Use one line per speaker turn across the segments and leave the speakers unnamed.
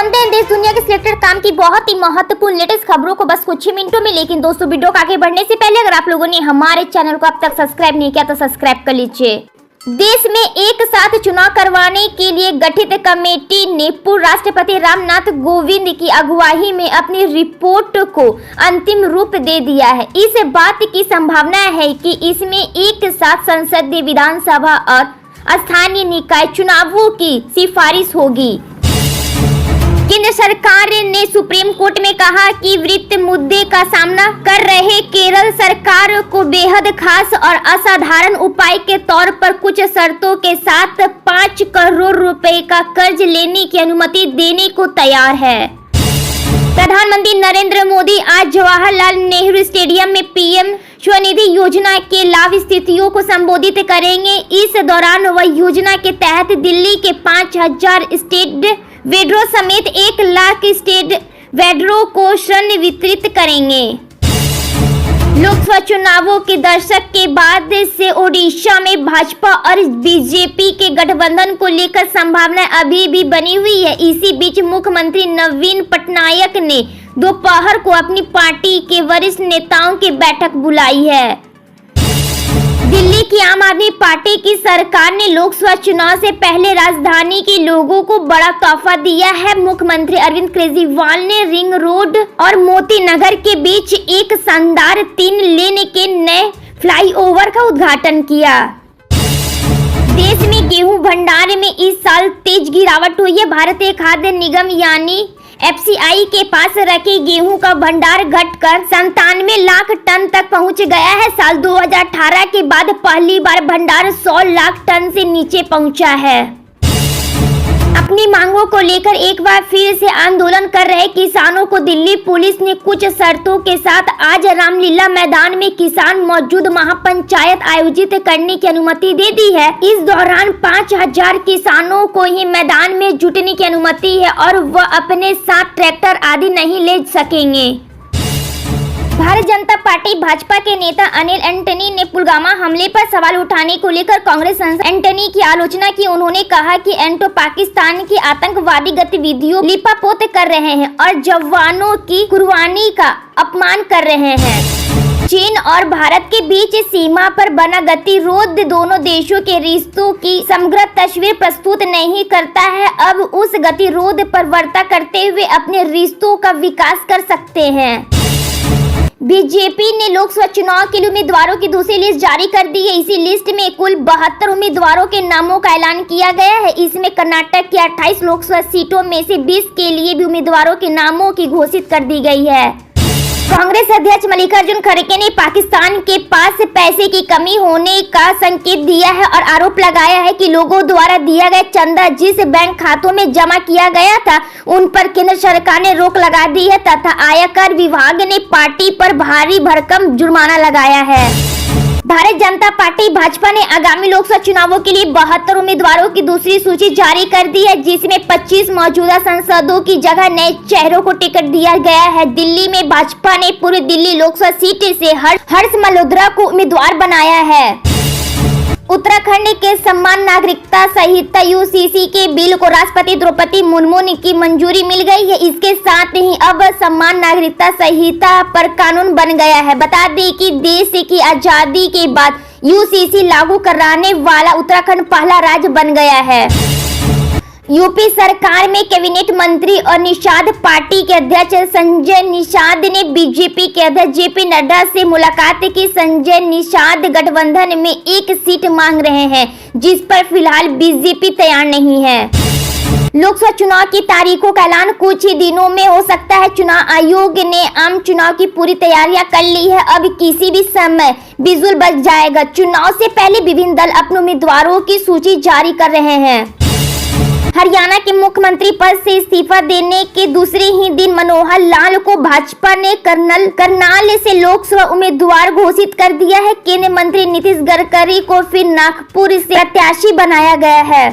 जानते हैं देश दुनिया के सिलेक्टेड काम की बहुत ही महत्वपूर्ण लेटेस्ट खबरों को बस कुछ ही मिनटों में। लेकिन दोस्तों, वीडियो को आगे बढ़ने से पहले अगर आप लोगों ने हमारे चैनल को अब तक सब्सक्राइब नहीं किया तो सब्सक्राइब कर लीजिए। देश में एक साथ चुनाव करवाने के लिए गठित कमेटी ने पूर्व राष्ट्रपति रामनाथ कोविंद की अगुवाई में अपनी रिपोर्ट को अंतिम रूप दे दिया है। इस बात की संभावना है कि इसमें एक साथ संसदीय, विधानसभा और स्थानीय निकाय चुनावों की सिफारिश होगी। केंद्र सरकार ने सुप्रीम कोर्ट में कहा कि वित्त मुद्दे का सामना कर रहे केरल सरकार को बेहद खास और असाधारण उपाय के तौर पर कुछ शर्तों के साथ 5 करोड़ रुपए का कर्ज लेने की अनुमति देने को तैयार है। प्रधानमंत्री नरेंद्र मोदी आज जवाहरलाल नेहरू स्टेडियम में पीएम स्वनिधि योजना के लाभार्थियों को संबोधित करेंगे। इस दौरान वह योजना के तहत दिल्ली के 5000 स्टेट वेडरों समेत 1 लाख स्टेट वेडरों को ऋण वितरित करेंगे। लोकसभा चुनावों के दशक के बाद से ओडिशा में भाजपा और बीजेपी के गठबंधन को लेकर संभावना अभी भी बनी हुई है। इसी बीच मुख्यमंत्री नवीन पटनायक ने दोपहर को अपनी पार्टी के वरिष्ठ नेताओं की बैठक बुलाई है। दिल्ली की आम आदमी पार्टी की सरकार ने लोकसभा चुनाव से पहले राजधानी के लोगों को बड़ा तोहफा दिया है। मुख्यमंत्री अरविंद केजरीवाल ने रिंग रोड और मोती नगर के बीच एक शानदार 3 लेन के नए फ्लाईओवर का उद्घाटन किया। देश में गेहूं भंडार में इस साल तेज गिरावट हुई है। भारतीय खाद्य निगम यानी एफसीआई के पास रखे गेहूं का भंडार घटकर 97 लाख टन तक पहुंच गया है। साल 2018 के बाद पहली बार भंडार 100 लाख टन से नीचे पहुंचा है। अपनी मांगों को लेकर एक बार फिर से आंदोलन कर रहे किसानों को दिल्ली पुलिस ने कुछ शर्तों के साथ आज रामलीला मैदान में किसान मौजूद महापंचायत आयोजित करने की अनुमति दे दी है। इस दौरान 5000 किसानों को ही मैदान में जुटने की अनुमति है और वह अपने साथ ट्रैक्टर आदि नहीं ले सकेंगे। भारतीय जनता पार्टी भाजपा के नेता अनिल एंटनी ने पुलवामा हमले पर सवाल उठाने को लेकर कांग्रेस सांसद एंटनी की आलोचना की। उन्होंने कहा कि एंटो पाकिस्तान की आतंकवादी गतिविधियों लिपापोत कर रहे हैं और जवानों की कुर्बानी का अपमान कर रहे हैं। चीन और भारत के बीच सीमा पर बना गतिरोध दोनों देशों के रिश्तों की समग्र तस्वीर प्रस्तुत नहीं करता है। अब उस गतिरोध पर वार्ता करते हुए अपने रिश्तों का विकास कर सकते हैं। बीजेपी ने लोकसभा चुनाव के लिए उम्मीदवारों की दूसरी लिस्ट जारी कर दी है। इसी लिस्ट में कुल 72 उम्मीदवारों के नामों का ऐलान किया गया है। इसमें कर्नाटक की 28 लोकसभा सीटों में से 20 के लिए भी उम्मीदवारों के नामों की घोषित कर दी गई है। कांग्रेस अध्यक्ष मल्लिकार्जुन खड़गे ने पाकिस्तान के पास पैसे की कमी होने का संकेत दिया है और आरोप लगाया है कि लोगों द्वारा दिया गया चंदा जिस बैंक खातों में जमा किया गया था उन पर केंद्र सरकार ने रोक लगा दी है तथा आयकर विभाग ने पार्टी पर भारी भरकम जुर्माना लगाया है। भारतीय जनता पार्टी भाजपा ने आगामी लोकसभा चुनावों के लिए 72 उम्मीदवारों की दूसरी सूची जारी कर दी है, जिसमें 25 मौजूदा सांसदों की जगह नए चेहरों को टिकट दिया गया है। दिल्ली में भाजपा ने पूर्व दिल्ली लोकसभा सीट से हर्ष मल्होत्रा को उम्मीदवार बनाया है। उत्तराखंड के समान नागरिकता संहिता यूसीसी के बिल को राष्ट्रपति द्रौपदी मुर्मू की मंजूरी मिल गई है। इसके साथ ही अब समान नागरिकता संहिता पर कानून बन गया है। बता दें कि देश की आजादी के बाद यूसीसी लागू कराने वाला उत्तराखंड पहला राज्य बन गया है। यूपी सरकार में कैबिनेट मंत्री और निषाद पार्टी के अध्यक्ष संजय निषाद ने बीजेपी के अध्यक्ष जेपी नड्डा से मुलाकात की। संजय निषाद गठबंधन में एक सीट मांग रहे हैं, जिस पर फिलहाल बीजेपी तैयार नहीं है। लोकसभा चुनाव की तारीखों का ऐलान कुछ ही दिनों में हो सकता है। चुनाव आयोग ने आम चुनाव की पूरी तैयारियां कर ली है। अब किसी भी समय बिजुल बज जाएगा। चुनाव से पहले विभिन्न दल अपने उम्मीदवारों की सूची जारी कर रहे हैं। हरियाणा के मुख्यमंत्री पद से इस्तीफा देने के दूसरे ही दिन मनोहर लाल को भाजपा ने करनाल से लोकसभा उम्मीदवार घोषित कर दिया है। केंद्रीय मंत्री नीतीश गडकरी को फिर नागपुर से प्रत्याशी बनाया गया है।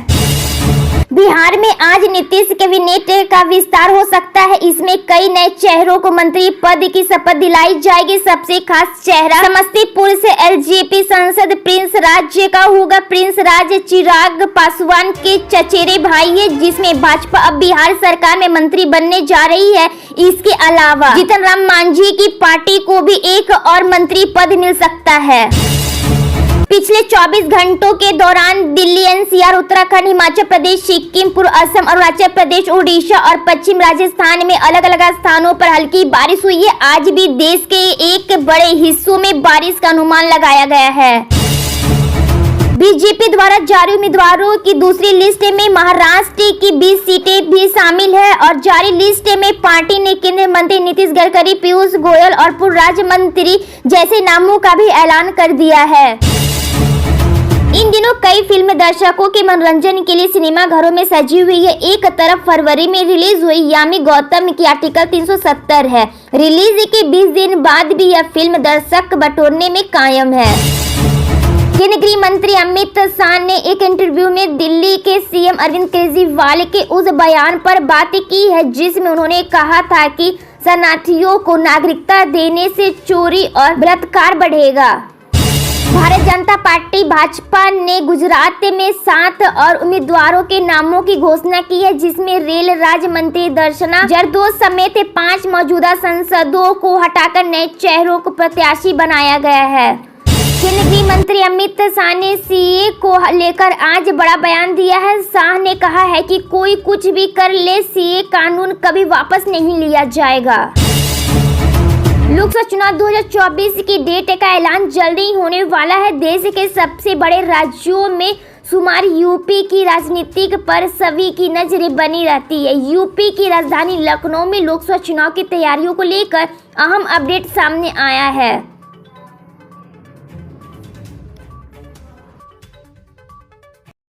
बिहार में आज नीतीश कैबिनेट का विस्तार हो सकता है। इसमें कई नए चेहरों को मंत्री पद की शपथ दिलाई जाएगी। सबसे खास चेहरा समस्तीपुर से एलजेपी सांसद प्रिंस राज का होगा। प्रिंस राज चिराग पासवान के चचेरे भाई है, जिसमें भाजपा अब बिहार सरकार में मंत्री बनने जा रही है। इसके अलावा जीतन राम मांझी की पार्टी को भी एक और मंत्री पद मिल सकता है। पिछले 24 घंटों के दौरान दिल्ली, एनसीआर, उत्तराखंड, हिमाचल प्रदेश, सिक्किम, पूर्व असम, अरुणाचल प्रदेश, उड़ीसा और पश्चिम राजस्थान में अलग अलग स्थानों पर हल्की बारिश हुई है। आज भी देश के एक बड़े हिस्सों में बारिश का अनुमान लगाया गया है। बीजेपी द्वारा जारी उम्मीदवारों की दूसरी लिस्ट में महाराष्ट्र की 20 सीटें भी शामिल है और जारी लिस्ट में पार्टी ने केंद्रीय मंत्री नीतीश गडकरी, पीयूष गोयल और पूर्व राज्य मंत्री जैसे नामों का भी ऐलान कर दिया है। इन दिनों कई फिल्म दर्शकों के मनोरंजन के लिए सिनेमा घरों में सजी हुई है। एक तरफ फरवरी में रिलीज हुई यामी गौतम की आर्टिकल 370 है। रिलीज के 20 दिन बाद भी यह फिल्म दर्शक बटोरने में कायम है। केंद्रीय गृह मंत्री अमित शाह ने एक इंटरव्यू में दिल्ली के सीएम अरविंद केजरीवाल के उस बयान पर बात की है जिसमें उन्होंने कहा था कि शरणार्थियों को नागरिकता देने से चोरी और बलात्कार बढ़ेगा। भारतीय जनता पार्टी भाजपा ने गुजरात में 7 और उम्मीदवारों के नामों की घोषणा की है, जिसमें रेल राज्य मंत्री दर्शना जरदोश समेत 5 मौजूदा सांसदों को हटाकर नए चेहरों को प्रत्याशी बनाया गया है। केंद्रीय मंत्री अमित शाह ने सीए को लेकर आज बड़ा बयान दिया है। शाह ने कहा है कि कोई कुछ भी कर ले, सीए कानून कभी वापस नहीं लिया जाएगा। लोकसभा चुनाव 2024 की डेट का ऐलान जल्दी ही होने वाला है। देश के सबसे बड़े राज्यों में शुमार यूपी की राजनीति पर सभी की नजरें बनी रहती है। यूपी की राजधानी लखनऊ में लोकसभा चुनाव की तैयारियों को लेकर अहम अपडेट सामने आया है।